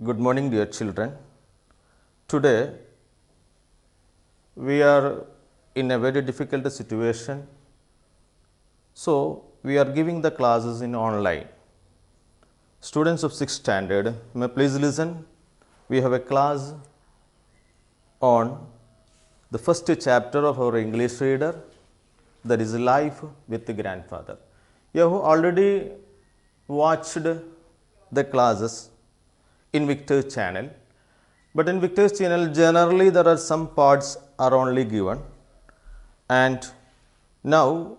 Good morning, dear children. Today, we are in a very difficult situation. So, we are giving the classes in online. Students of 6th standard, may please listen. We have a class on the first chapter of our English reader, that is Life with the Grandfather. You have already watched the classes in Victor's channel, but in Victor's channel generally there are some parts are only given, and now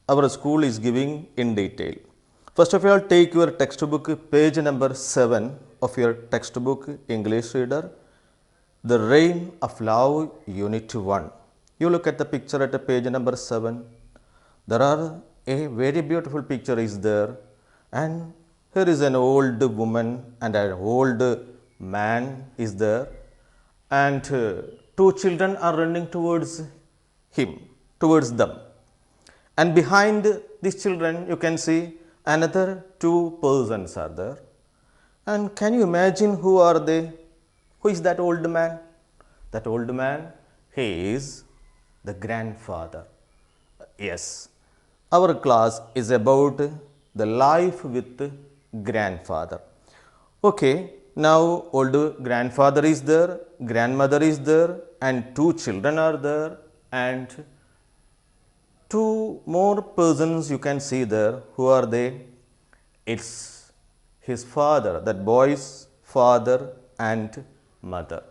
our school is giving in detail. First of all, take your textbook page number 7 of your textbook English reader, The Reign of Love, Unit 1. You look at the picture at page number 7. There are a very beautiful picture is there, and here is an old woman and an old man is there, and two children are running towards him, towards them. And behind these children you can see another two persons are there. And can you imagine who are they? Who is that old man? That old man, he is the grandfather. Yes, our class is about the life with grandfather. Okay, now old grandfather is there, grandmother is there, and two children are there, and two more persons you can see there. Who are they? It's his father, that boy's father and mother.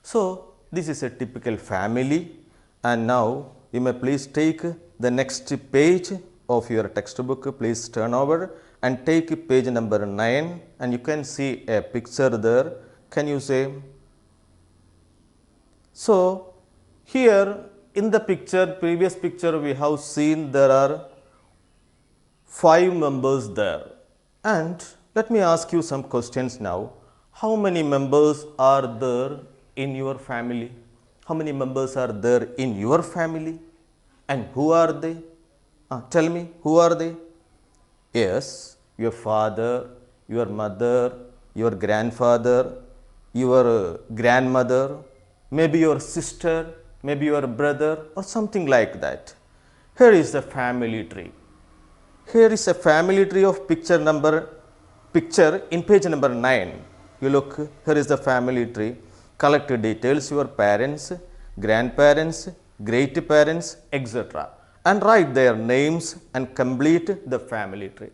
So, this is a typical family, and now you may please take the next page of your textbook. Please turn over and take page number 9, and you can see a picture there. Can you say? So, here in the picture, previous picture we have seen there are 5 members there, and let me ask you some questions now. How many members are there in your family? How many members are there in your family? And who are they? Tell me, who are they? Yes, your father, your mother, your grandfather, your grandmother, maybe your sister, maybe your brother, or something like that. Here is the family tree. Here is a family tree of picture in page number 9. You look, here is the family tree. Collect details, your parents, grandparents, great parents, etc. and write their names and complete the family tree.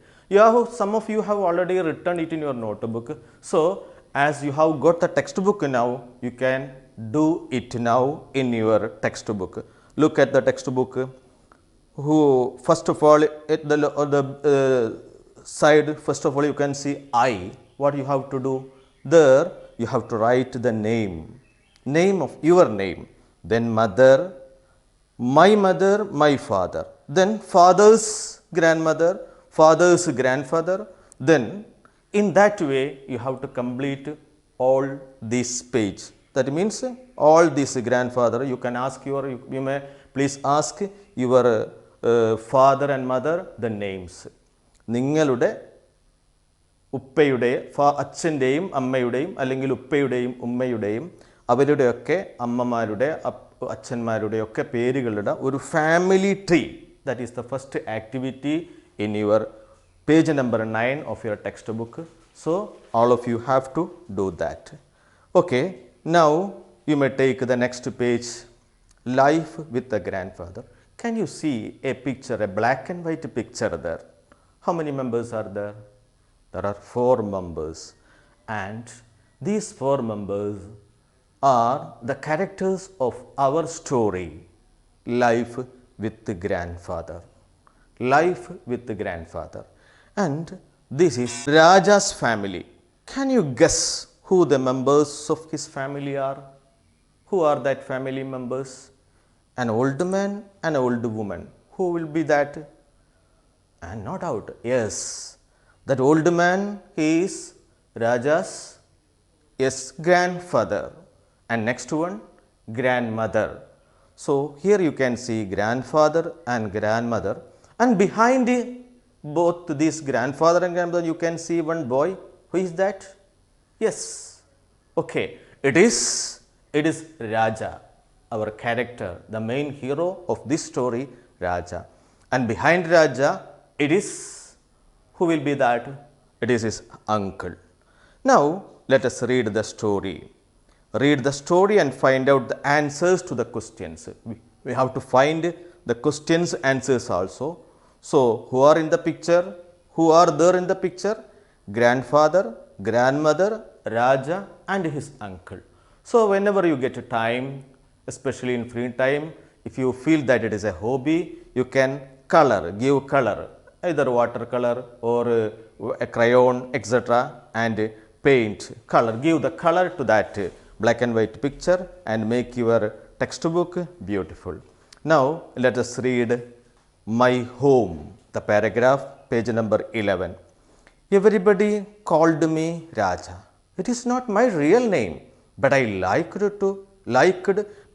Some of you have already written it in your notebook. So, as you have got the textbook now, you can do it now in your textbook. Look at the textbook. First of all, at the side, first of all you can see I. What you have to do? There you have to write the name of your name, then mother, my father, then father's grandmother, father's grandfather. Then in that way you have to complete all this page. That means all this grandfather, you can ask you may please ask your father and mother the names. നിങ്ങളുടെ ഉപ്പയുടെ അച്ഛൻ്റെയും അമ്മയുടെയും അല്ലെങ്കിൽ ഉപ്പയുടെയും ഉമ്മയുടെയും അവരുടെയൊക്കെ അമ്മമാരുടെ അച്ഛന്മാരുടെയൊക്കെ പേരുകളുടെ ഒരു family tree. That is the first activity in your page number 9 of your text book. So all of you have to do that. Okay, now you may take the next page, Life with the Grandfather. Can you see a picture, a black and white picture there? How many members are there? There are 4 members, and these 4 members are the characters of our story, Life with the Grandfather. Life with the Grandfather. And this is Raja's family. Can you guess who the members of his family are? Who are that family members? An old man and an old woman. Who will be that? And no doubt, yes, that old man is Raja's grandfather, and next one grandmother. So, here you can see grandfather and grandmother, and behind both this grandfather and grandmother you can see one boy. Who is that? Yes, Okay, it is Raja, our character, the main hero of this story, Raja. And behind Raja, it is, who will be that? It is his uncle. Now, let us read the story. Read the story and find out the answers to the questions. We have to find the questions answers also. So, who are in the picture? Who are there in the picture? Grandfather, grandmother, Raja and his uncle. So, whenever you get a time, especially in free time, if you feel that it is a hobby, you can color, give color, either watercolor or a crayon, etc. and paint, color, give the color to that black and white picture and make your textbook beautiful. Now, let us read My Home, the paragraph, page number 11. Everybody called me Raja. It is not my real name, but I liked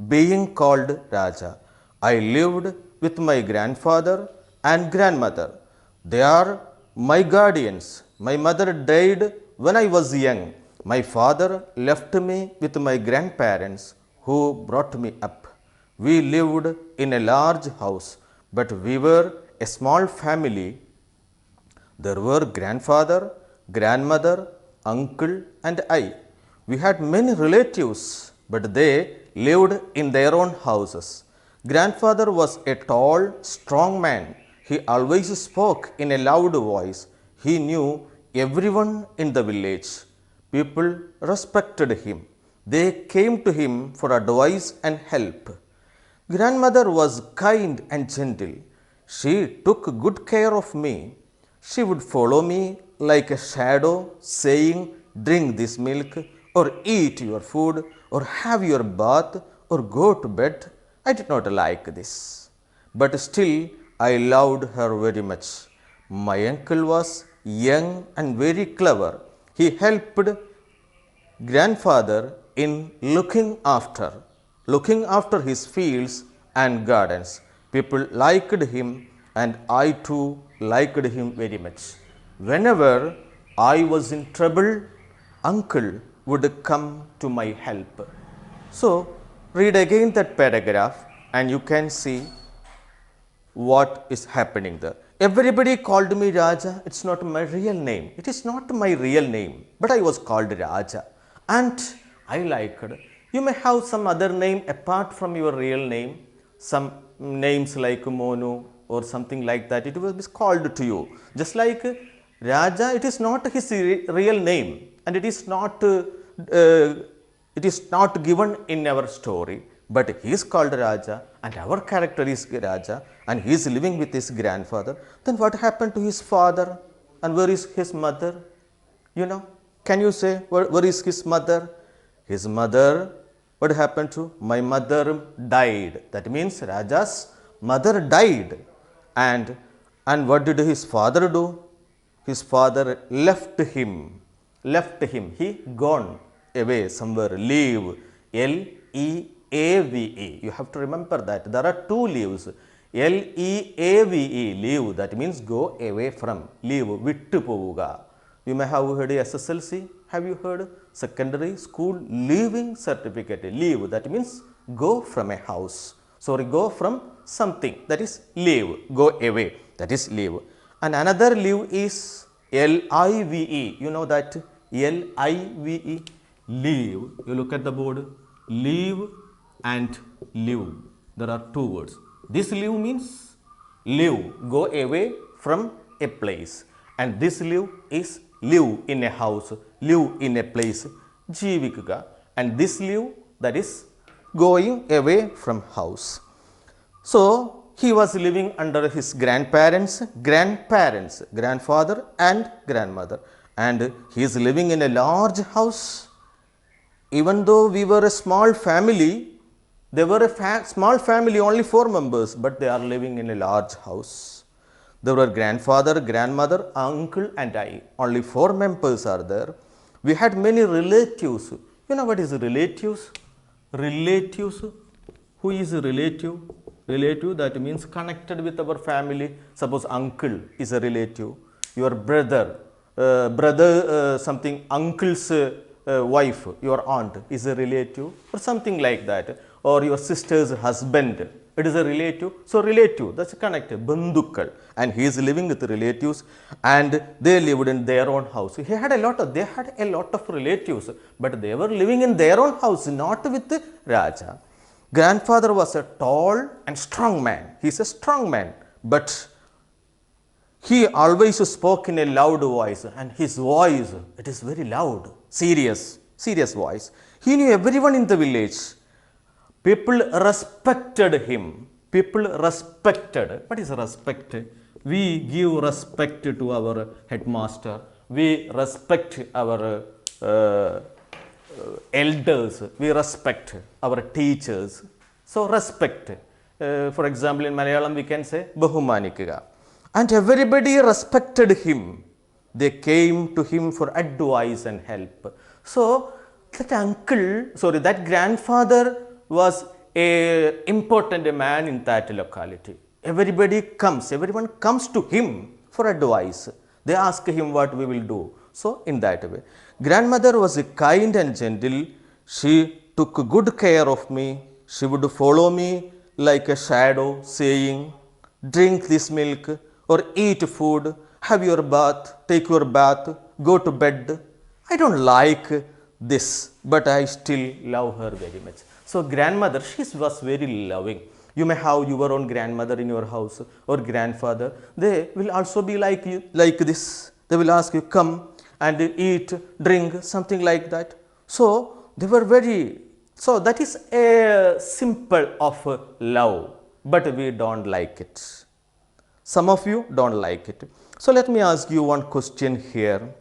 being called Raja. I lived with my grandfather and grandmother. They are my guardians. My mother died when I was young. My father left me with my grandparents who brought me up. We lived in a large house, but we were a small family. There were grandfather, grandmother, uncle and I. We had many relatives, but they lived in their own houses. Grandfather was a tall, strong man. He always spoke in a loud voice. He knew everyone in the village. People respected him. They came to him for advice and help. Grandmother was kind and gentle. She took good care of me. She would follow me like a shadow, saying, "Drink this milk, or eat your food, or have your bath, or go to bed." I did not like this, but still I loved her very much. My uncle was young and very clever. He helped grandfather in looking after his fields and gardens. People liked him and I too liked him very much. Whenever I was in trouble, uncle would come to my help. So, read again that paragraph and you can see what is happening there. Everybody called me Raja. It's not my real name. It is not my real name, but I was called Raja. And I liked. You may have some other name apart from your real name. Some names like Monu or something like that. It was called to you. Just like Raja, it is not his real name, and it is not given in our story. But he is called Raja and our character is Raja and he is living with his grandfather. Then what happened to his father and where is his mother? You know, can you say where is his mother? His mother, what happened to? My mother died. That means Raja's mother died. And what did his father do? His father left him. He gone away somewhere. Leave. L-E-A-V-E. You have to remember that. There are two leaves. L-E-A-V-E. Leave. That means go away from. Leave. Vittu povuga. You may have heard SSLC. Have you heard? Secondary school leaving certificate. Leave. That means go from a house. Sorry, go from something. That is leave. Go away. That is leave. And another leave is L-I-V-E. You know that? L-I-V-E. Leave. You look at the board. Leave and live. There are two words. This leave means live. Go away from a place. And this live is live in a house. Live in a place. Jeevikuka. And this live, that is going away from house. So, he was living under his grandfather and grandmother. And he is living in a large house. Even though we were a small family, they were a small family, only 4 members, but they are living in a large house. There were grandfather, grandmother, uncle and I. Only 4 members are there. We had many relatives. You know what is relatives? Relatives. Who is a relative? Relative, that means connected with our family. Suppose uncle is a relative. Your brother, something uncle's wife, your aunt is a relative or something like that, or your sister's husband, it is a relative. So, relative, that's a connect, bandhukkal, and he is living with relatives and they lived in their own house. They had a lot of relatives, but they were living in their own house, not with Raja. Grandfather was a tall and strong man. He is a strong man, but he always spoke in a loud voice, and his voice, it is very loud, serious voice. He knew everyone in the village. People respected him. People respected. What is respect? We give respect to our headmaster. We respect our elders. We respect our teachers. So, respect. For example, in Malayalam we can say Bahumanikka. And everybody respected him. They came to him for advice and help. So, that grandfather was a important man in that locality. Everyone comes to him for advice. They ask him what we will do. So, in that way. Grandmother was kind and gentle. She took good care of me. She would follow me like a shadow, saying, drink this milk, or eat food, have your bath, take your bath, go to bed. I don't like this, but I still love her very much. So, grandmother, she was very loving. You may have your own grandmother in your house or grandfather. They will also be like you, like this. They will ask you, come and eat, drink, something like that. So, they were so that is a simple of love, but we don't like it. Some of you don't like it. So, let me ask you one question here.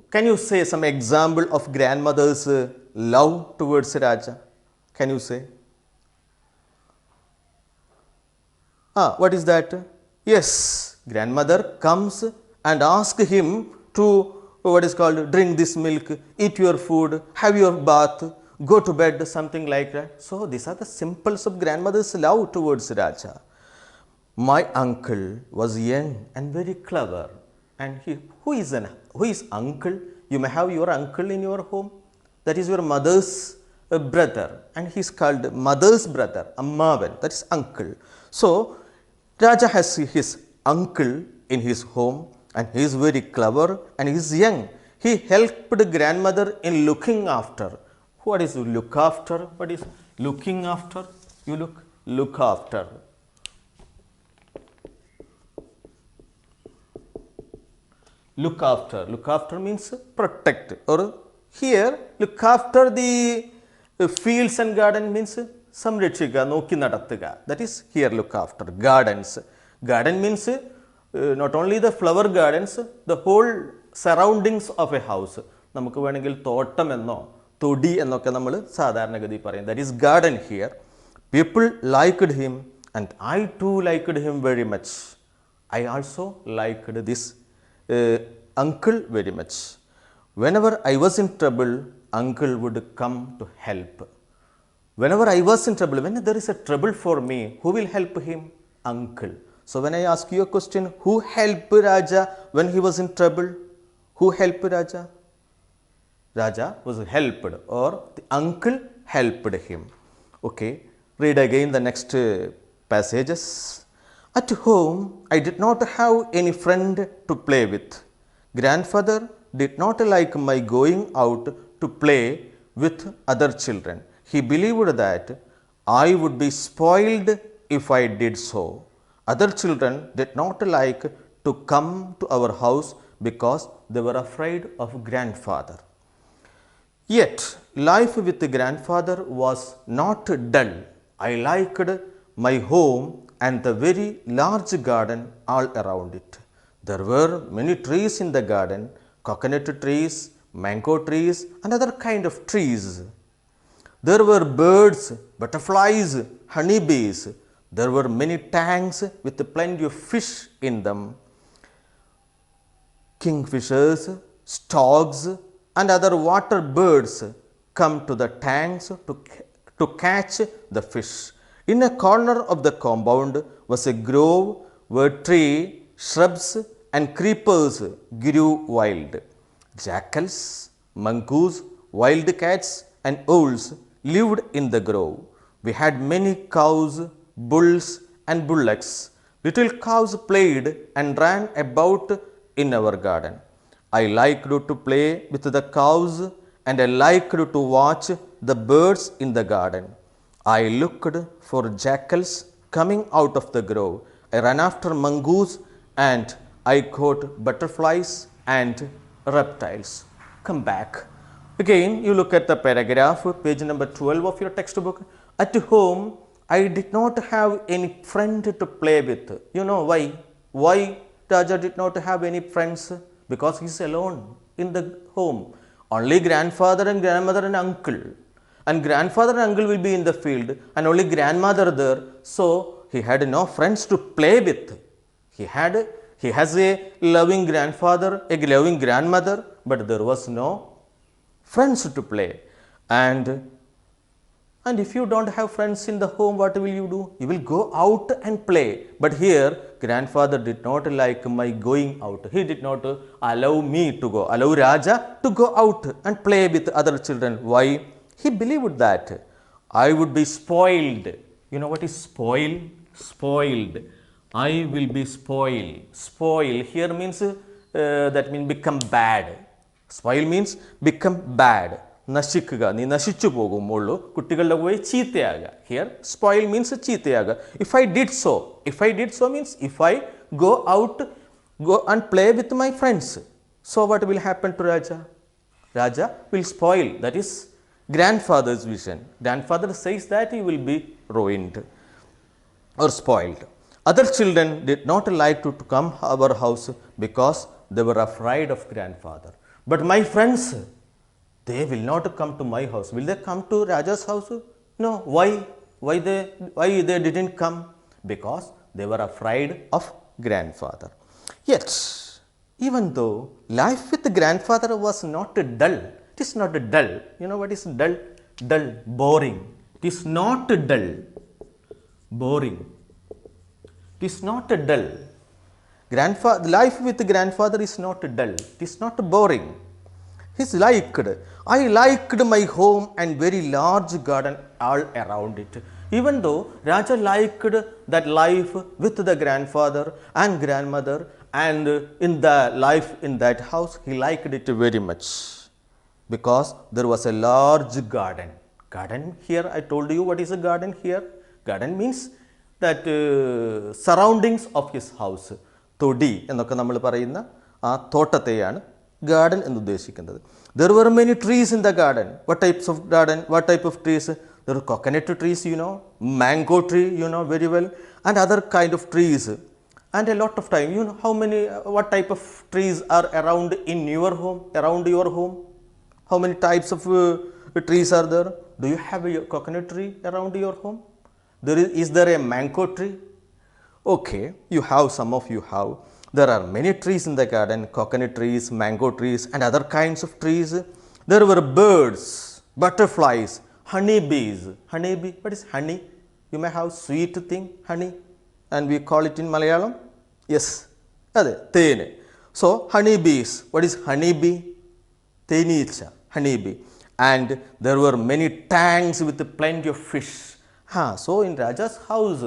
Can you say some example of grandmother's love towards Raja? Can you say? What is that? Yes, grandmother comes and asks him to drink this milk, eat your food, have your bath, go to bed, something like that. So, these are the simples of grandmother's love towards Raja. My uncle was young and very clever. And who is uncle? You may have your uncle in your home. That is your mother's brother. And he is called mother's brother, Ammavan. That is uncle. So, Raja has his uncle in his home, and he is very clever and he is young. He helped grandmother in looking after. What is look after? What is looking after? You look after. Look after. Look after means protect. Or here, look after the fields and garden means samrakshika, nokki nadattuka. That is here look after. Gardens. Garden means not only the flower gardens, the whole surroundings of a house. നമുക്ക് വേണമെങ്കിൽ തോട്ടം എന്നോ തൊടി എന്നൊക്കെ നമ്മൾ സാധാരണഗതി പറയും. That is garden here. People liked him and I too liked him very much. I also liked this uncle very much. Whenever I was in trouble, uncle would come to help. Whenever I was in trouble, when there is a trouble for me, who will help him? Uncle. So, when I ask you a question, who helped Raja when he was in trouble? Who helped Raja? Raja was helped, or the uncle helped him. Okay, read again the next passages. At home, I did not have any friend to play with. Grandfather did not like my going out to play with other children. He believed that I would be spoiled if I did so. Other children did not like to come to our house because they were afraid of grandfather. Yet, life with the grandfather was not dull. I liked my home and the very large garden all around it. There were many trees in the garden, coconut trees, mango trees and other kind of trees. There were birds, butterflies, honeybees. There were many tanks with plenty of fish in them. Kingfishers, storks and other water birds come to the tanks to catch the fish. In a corner of the compound was a grove where trees, shrubs and creepers grew wild. Jackals, mongoose, wild cats, and owls lived in the grove. We had many cows, bulls, and bullocks. Little cows played and ran about in our garden. I liked to play with the cows and I liked to watch the birds in the garden. I looked for jackals coming out of the grove. I ran after mongoose and I caught butterflies and reptiles. Come back. Again, you look at the paragraph, page number 12 of your textbook. At home, I did not have any friend to play with. You know why? Why Raja did not have any friends? Because he is alone in the home. Only grandfather and grandmother and uncle. And grandfather and uncle will be in the field and only grandmother there. So he had no friends to play with. He has a loving grandfather, a loving grandmother, but there was no friends to play. And if you don't have friends in the home, what will you do? You will go out and play. But here, grandfather did not like my going out. He did not allow me to go, allow Raja to go out and play with other children. Why? He believed that I would be spoiled. You know what is spoil? Spoiled. I will be spoiled. Spoil here means that means become bad. Spoil means become bad. നശിക്കുക, നീ നശിച്ചു പോകുമ്പോഴോ കുട്ടികളുടെ പോയി ചീത്തയാകുക. Here spoil means ചീത്തയാകുക. If I did so means if I go out and play with my friends. So what will happen to Raja? Raja will spoil. That is grandfather's vision. Grandfather says that he will be ruined or spoiled. Other children did not like to come to our house because they were afraid of grandfather. But my friends, they will not come to my house. Will they come to Raja's house? No. Why? Why they didn't come? Because they were afraid of grandfather. Yet, even though life with grandfather was not dull, it is not dull. You know what is dull? Dull, boring. It is not dull, boring. It is not dull. Life with grandfather is not dull. It is not boring. I liked my home and very large garden all around it. Even though Raja liked that life with the grandfather and grandmother and in the life in that house, he liked it very much because there was a large garden. Garden here, I told you what is a garden here. Garden means that surroundings of his house. Todi എന്നൊക്കെ നമ്മൾ പറയുന്ന ആ തോട്ടത്തെയാണ് garden എന്ന് ഉദ്ദേശിക്കുന്നത്. There were many trees in the garden. What types of garden? What type of trees? There were coconut trees, you know, mango tree, you know very well, and other kind of trees. And a lot of time, you know what type of trees are around in your home, around your home? How many types of trees are there? Do you have a coconut tree around your home? Is there a mango tree? Okay, you have, some of you have. There are many trees in the garden, coconut trees, mango trees and other kinds of trees. There were birds, butterflies, honeybees. Honeybee, what is honey? You may have sweet thing, honey, and we call it in Malayalam. Yes, tene. So honeybees, what is honeybee? Tenicha, honeybee. And there were many tanks with plenty of fish. So in Raja's house,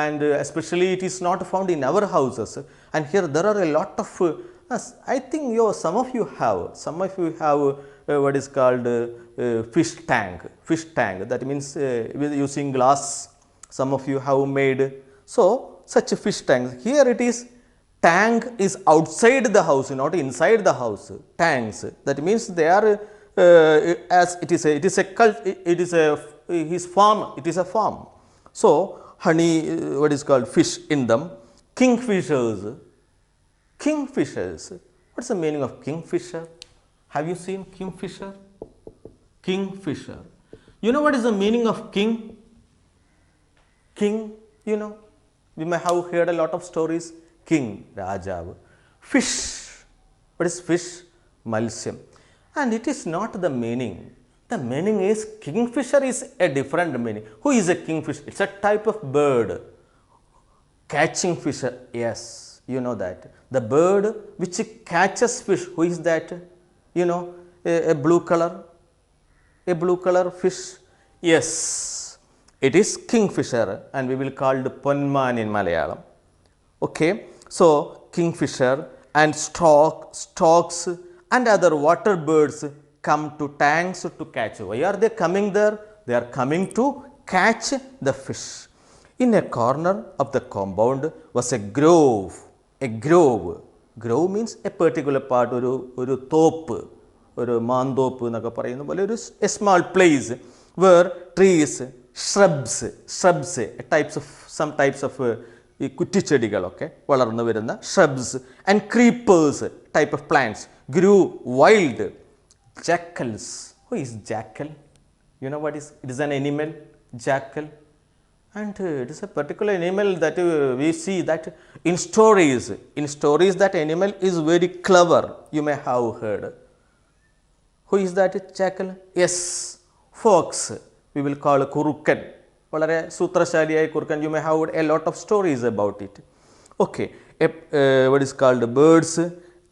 and especially it is not found in our houses, and here there are a lot of I think some of you have what is called fish tank. That means with using glass, some of you have made. So such a fish tank, here it is, tank is outside the house, not inside the house. Tanks, that means they are as it is his farm, it is a farm. So honey, what is called fish in them. Kingfishers. What's the meaning of kingfisher? Have you seen kingfisher? Kingfisher. You know what is the meaning of king? King, you know, we may have heard a lot of stories. King, Raja. Fish. What is fish? Malsyam. And it is not the meaning. The meaning is kingfisher is a different meaning. Who is a kingfisher? It's a type of bird. Catching fisher, yes. You know that. The bird which catches fish, who is that? You know, a blue color. A blue color fish. Yes, it is kingfisher, and we will call it ponman in Malayalam. Okay, so kingfisher and storks and other water birds come to tanks to catch. Why are they coming there? They are coming to catch the fish. In a corner of the compound was a grove. A grove. Grove means a particular part, ഒരു തോപ്പ്, ഒരു മാന്തോപ്പ് എന്നൊക്കെ പറയുന്ന പോലെ a small place where trees, shrubs, some types of ഈ കുറ്റിച്ചെടികളൊക്കെ വളർന്നു വരുന്ന shrubs and creepers type of plants grew wild. Jackals. Who is jackal? You know what is? It is an animal, jackal. And it is a particular animal that we see that in stories that animal is very clever. You may have heard. Who is that jackal? Yes, fox. We will call kurukan. വളരെ സൂത്രശാലിയായ കുറുക്കൻ. You may have a lot of stories about it. Okay, what is called birds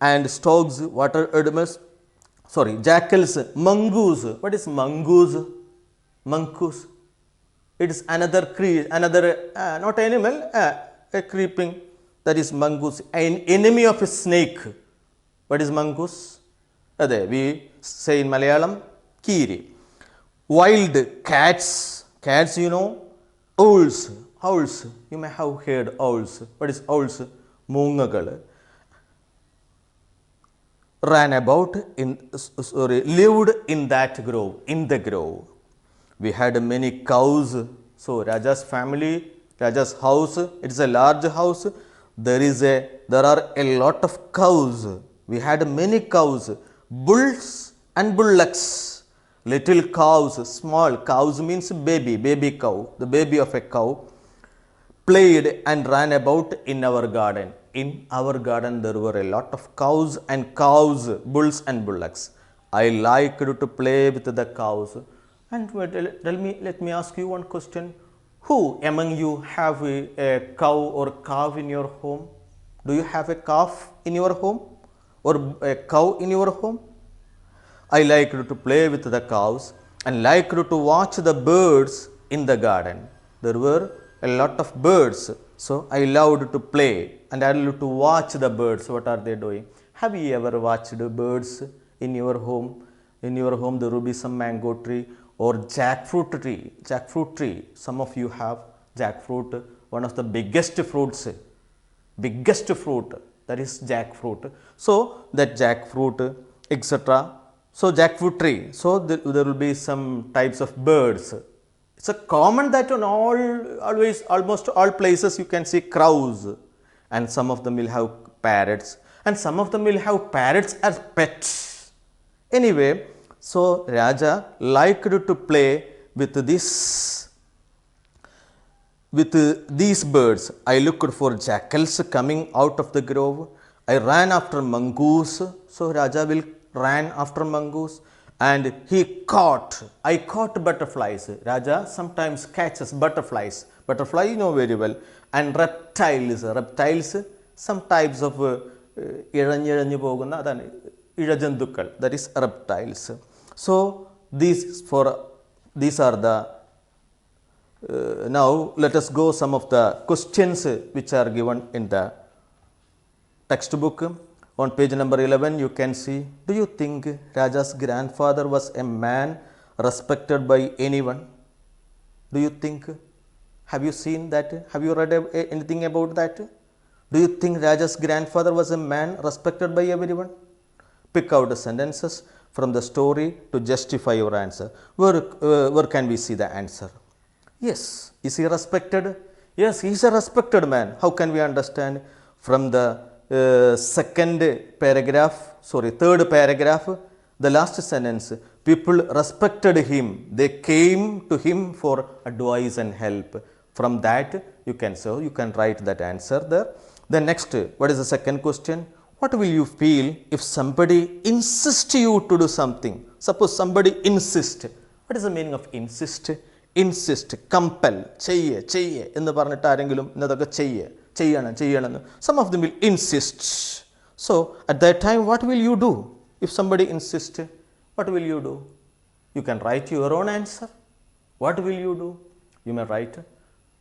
and storks, water animals. Sorry, jackals, mongoose. What is mongoose? Mongoose. It is another not animal, a creeping, that is mongoose, an enemy of a snake. What is mongoose? We say in Malayalam, kiri. Wild cats, you know, owls, you may have heard owls. What is owls? Mungagal. Ran about lived in that grove, in the grove. We had many cows. So Raja's family, Raja's house, it is a large house. There are a lot of cows. We had many cows, bulls and bullocks. Little cows, small cows means baby cow, the baby of a cow, played and ran about in our garden. In our garden there were a lot of cows, bulls and bullocks. I liked to play with the cows. And let me ask you one question. Who among you have a cow or calf in your home? Do you have a calf in your home or a cow in your home? I liked to play with the cows and liked to watch the birds in the garden. There were a lot of birds, so I loved to play and I loved to watch the birds. What are they doing? Have you ever watched birds in your home? In your home there will be some mango tree or jackfruit tree. Some of you have jackfruit, one of the biggest fruit, that is jackfruit. So that jackfruit, etc. So jackfruit tree. So there will be some types of birds. It's a common that on almost all places you can see crows, and some of them will have parrots, and some of them will have parrots as pets. Anyway, so Raja liked to play with these birds. I looked for jackals coming out of the grove. I ran after mongoose. So Raja will ran after mongoose, and I caught butterflies. Raja sometimes catches butterflies. Butterfly you know very well. And reptiles, some types of ഇഴജന്തുക്കൾ, that is reptiles. So these are the now let us go some of the questions which are given in the textbook. On page number 11 you can see, do you think Raja's grandfather was a man respected by anyone? Do you think? Have you seen that? Have you read anything about that? Do you think Raja's grandfather was a man respected by everyone? Pick out the sentences from the story to justify your answer. Where can we see the answer? Yes. Is he respected? Yes, he is a respected man. How can we understand? From the third paragraph, the last sentence, people respected him. They came to him for advice and help. From that you can write that answer there. Then next, what is the second question? What will you feel if somebody insists you to do something? Suppose somebody insists. What is the meaning of insist? Insist, compel, ചെയ്യ് എന്ന് പറഞ്ഞിട്ട് ആരെങ്കിലും ഇന്നതൊക്കെ ചെയ്യ്, Some of them will insist. So at that time, what will you do? If somebody insists, what will you do? You can write your own answer. What will you do? You may write,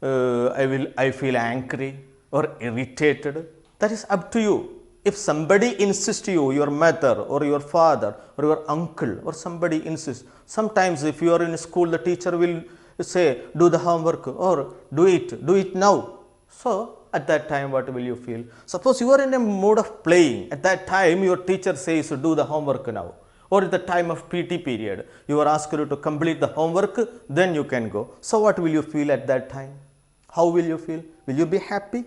I feel angry or irritated. That is up to you. If somebody insists you, your mother or your father or your uncle or somebody insists, sometimes if you are in school, the teacher will say, do the homework or do it now. So at that time, what will you feel? Suppose you are in a mood of playing. At that time, your teacher says, do the homework now. Or at the time of PT period, you are asked to complete the homework, then you can go. So what will you feel at that time? How will you feel? Will you be happy?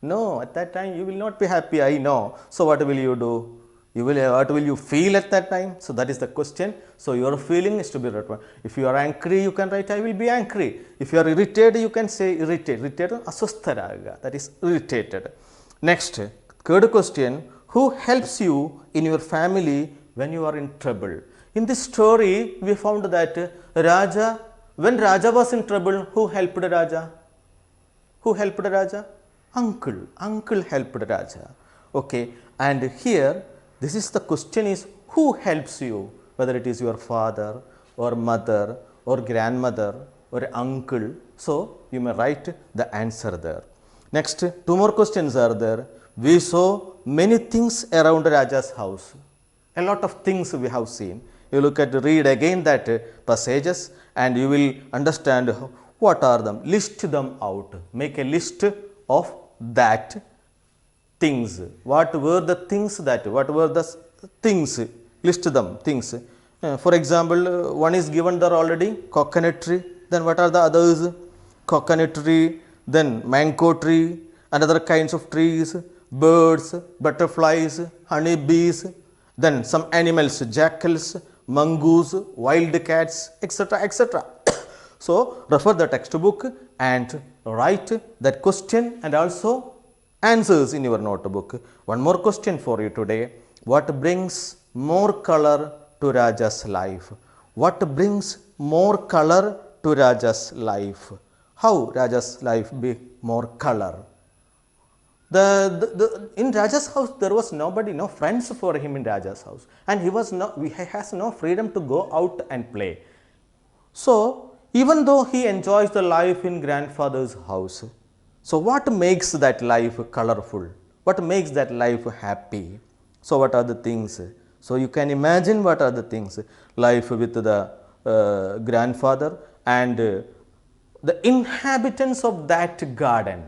No, at that time you will not be happy, I know. So what will you do? What will you feel at that time? So that is the question. So your feeling is to be written. If you are angry, you can write, I will be angry. If you are irritated, you can say irritated. Irritated, aswastharaga. That is irritated. Next, third question. Who helps you in your family when you are in trouble? In this story, we found that when Raja was in trouble, who helped Raja? Who helped Raja? Uncle helped Raja. Okay, and here this is the question is, who helps you? Whether it is your father or mother or grandmother or uncle. So you may write the answer there. Next, two more questions are there. We saw many things around Raja's house. A lot of things we have seen. You read again that passages and you will understand what are them. List them out. Make a list of that things. What were the things that? What were the things? List them, things. For example, one is given there already, coconut tree. Then what are the others? Coconut tree, then mango tree, and other kinds of trees, birds, butterflies, honey bees, then some animals, jackals, mongoose, wild cats, etc., etc. So refer the textbook and write that question and also answers in your notebook. One more question for you today. What brings more color to Raja's life? What brings more color to Raja's life? How Raja's life be more color? In Raja's house there was nobody, no friends for him in Raja's house, and he has no freedom to go out and play. So even though he enjoys the life in grandfather's house, so what makes that life colorful? What makes that life happy? So what are the things? So you can imagine what are the things. Life with the grandfather and the inhabitants of that garden.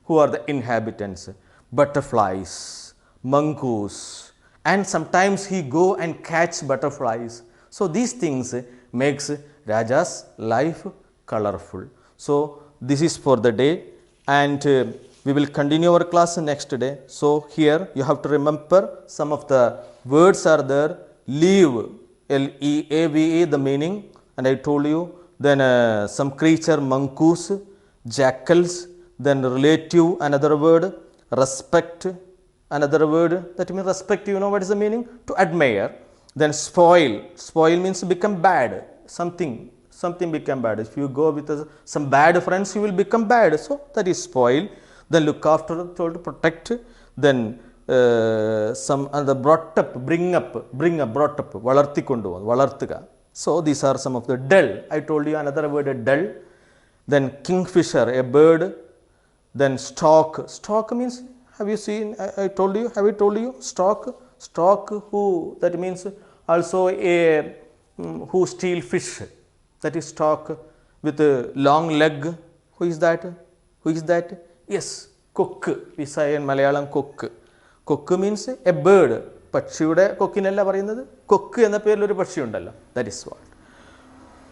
Who are the inhabitants? Butterflies, mongoose, and sometimes he go and catch butterflies. So these things makes Raja's life colorful. So this is for the day, and we will continue our class next day. So here you have to remember some of the words are there. Leave, L-E-A-V-E, the meaning, and I told you. Then some creature, mongoose, jackals, then relative, another word, respect, another word, that means respect, you know what is the meaning? To admire. Then spoil, spoil means become bad, something become bad. If you go with some bad friends, you will become bad, so that is spoil. Then look after, told protect. Then some other brought up, bring up, brought up, valarthikondu, valarthuka. So these are some of the dull. I told you another word, dull. Then kingfisher, a bird. Then stork. Stork means, have you seen, I told you, have I told you? Stork, who, that means also a, who steal fish. That is stork with a long leg. Who is that? Who is that? Yes, cock. We say in Malayalam cock. Cock means a bird. പക്ഷിയുടെ കൊക്കിനല്ല പറയുന്നത്, കൊക്ക് എന്ന പേരിലൊരു പക്ഷി ഉണ്ടല്ലോ, that is what.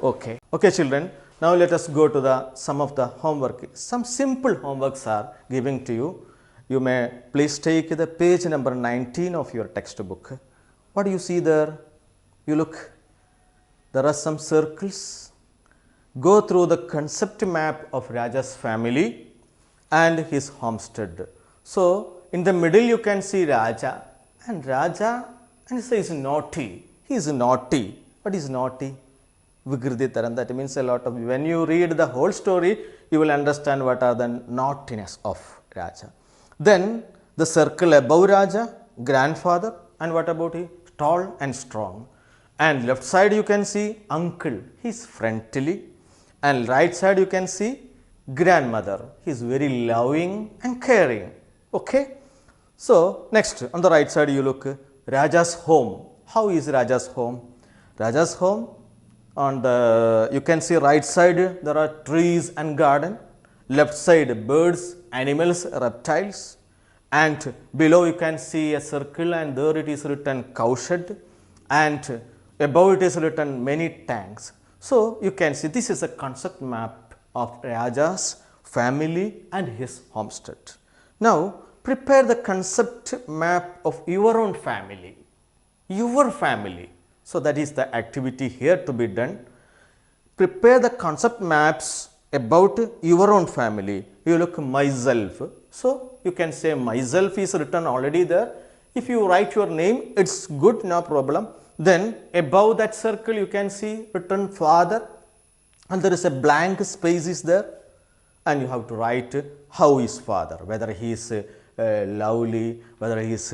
Okay children, now let us go to some of the homework. Some simple homeworks are giving to you. You may please take the page number 19 of your textbook. What do you see there? You look, there are some circles. Go through the concept map of Raja's family and his homestead. So in the middle you can see Raja, and he says naughty. He is naughty. What is naughty? Vigridi-taram. That means a lot of, when you read the whole story, you will understand what are the naughtiness of Raja. Then the circle above Raja, grandfather, and what about he? Tall and strong. And left side you can see uncle, he is friendly. And right side you can see grandmother, he is very loving and caring. Okay. So next on the right side you look Raja's home. How is Raja's home? Raja's home, on the you can see right side there are trees and garden, left side birds, animals, reptiles, and below you can see a circle and there it is written cowshed, and above it is written many tanks. So you can see this is a concept map of Raja's family and his homestead. Now prepare the concept map of your own family. Your family. So that is the activity here to be done. Prepare the concept maps about your own family. You look myself. So you can say myself is written already there. If you write your name, it's good, no problem. Then above that circle you can see written father, and there is a blank space is there, and you have to write how is father, whether he is lovely, whether he is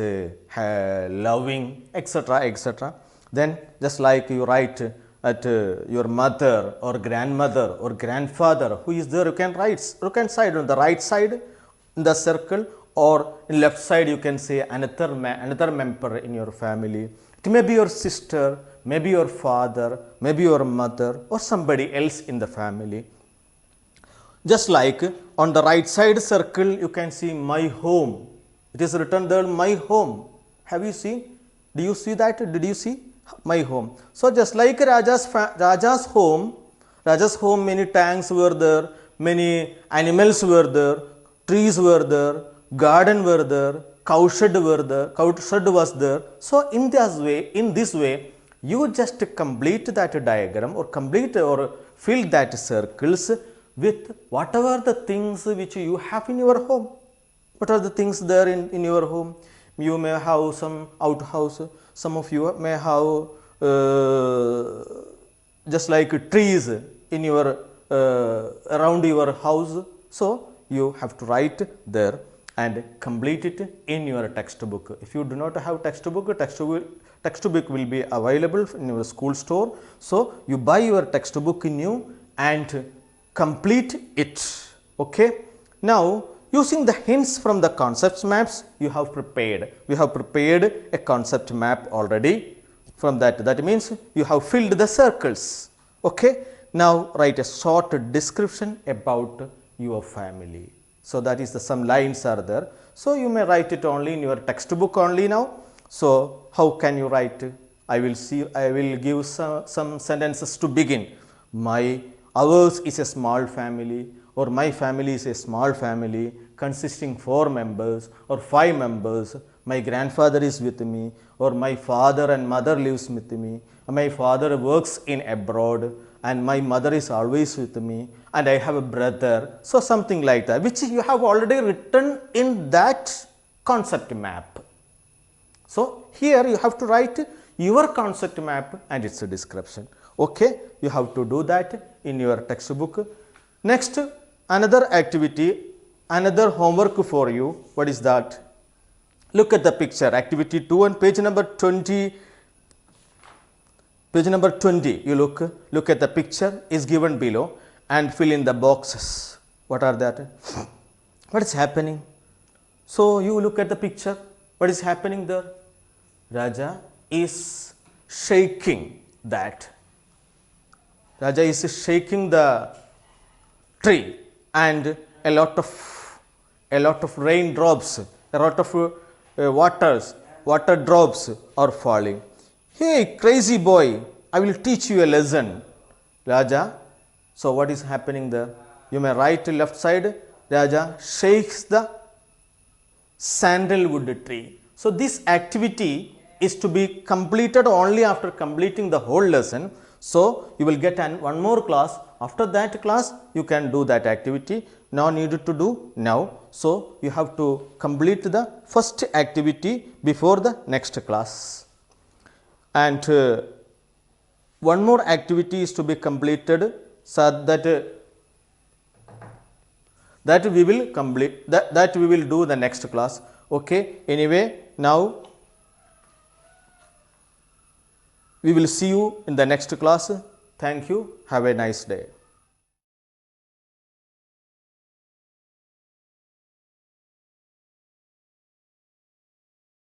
loving, etc., etc. Then just like you write at your mother or grandmother or grandfather, who is there, you can write, you can side on the right side in the circle, or in left side you can say another member in your family. It may be your sister, maybe your father, maybe your mother, or somebody else in the family. Just like on the right side circle you can see my home. It is written there my home. Have you seen? Do you see that? Did you see? My home. So just like Raja's home, many tanks were there, many animals were there, trees were there, garden were there, cowshed was there. So in this way, you just complete that diagram or complete or fill that circles with whatever the things which you have in your home. What are the things there in your home? You may have some outhouse, some of you may have just like trees in your around your house. So you have to write there and complete it in your textbook. If you do not have textbook will be available in your school store. So you buy your textbook new and complete it. Okay. Now using the hints from the concept maps you have prepared. We have prepared a concept map already. From that means you have filled the circles. Okay. Now write a short description about your family. So that is some lines are there. So you may write it only in your textbook only now. So how can you write? I will give some sentences to begin. Ours is a small family, or my family is a small family consisting 4 members or 5 members. My grandfather is with me, or my father and mother lives with me. My father works in abroad and my mother is always with me, and I have a brother. So something like that, which you have already written in that concept map. So here you have to write your concept map and its description. Okay, you have to do that in your textbook. Next, another activity, another homework for you. What is that? Look at the picture, activity 2 on page number 20. Page number 20, you look at the picture is given below and fill in the boxes. What are that? What is happening? So you look at the picture. What is happening there? Raja is shaking that. Raja is shaking the tree, and a lot of raindrops, a lot of water drops are falling. Hey, crazy boy, I will teach you a lesson, Raja. So what is happening there? You may write left side, Raja shakes the sandalwood tree. So this activity is to be completed only after completing the whole lesson. So you will get one more class. After that class, you can do that activity. Now needed to do now. So you have to complete the first activity before the next class. And one more activity is to be completed, so that that we will complete, that we will do the next class. Okay. Anyway, now we will see you in the next class. Thank you. Have a nice day.